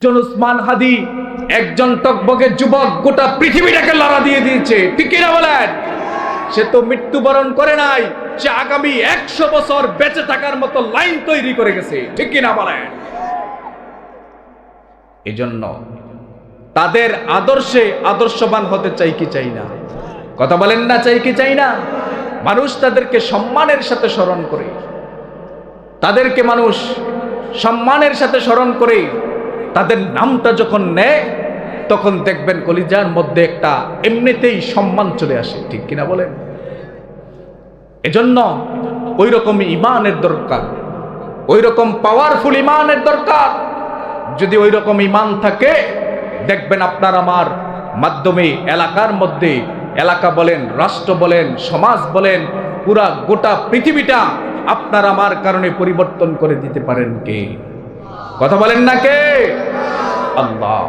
একজন উসমান হাদি, একজন টকবকে যুবক গোটা পৃথিবীটাকে লড়া দিয়ে দিয়েছে, ঠিক কিনা বলেন? সে তো মৃত্যুবরণ করে নাই, সে আগামী 100 বছর বেঁচে থাকার মতো লাইন তৈরি করে গেছে, ঠিক কিনা বলেন? এজন্য তাদের আদর্শে আদর্শবান হতে চাই কি চাই না? কথা বলেন না, চাই কি চাই না? মানুষ তাদেরকে সম্মানের সাথে স্মরণ করে, তাদেরকে মানুষ সম্মানের সাথে স্মরণ করে তাদের নামটা যখন নেয় তখন দেখবেন কলিজার মধ্যে একটা এমনিতেই সম্মান চলে আসে, ঠিক কিনা বলেন? এজন্য ওই রকম ইমানের দরকার, ওই রকম পাওয়ারফুল ইমানের দরকার। যদি ওই রকম ইমান থাকে দেখবেন আপনার আমার মাধ্যমে এলাকার মধ্যে, এলাকা বলেন, রাষ্ট্র বলেন, সমাজ বলেন, পুরা গোটা পৃথিবীটা আপনার আমার কারণে পরিবর্তন করে দিতে পারেন কে? কথা বলেন না কে? আল্লাহ।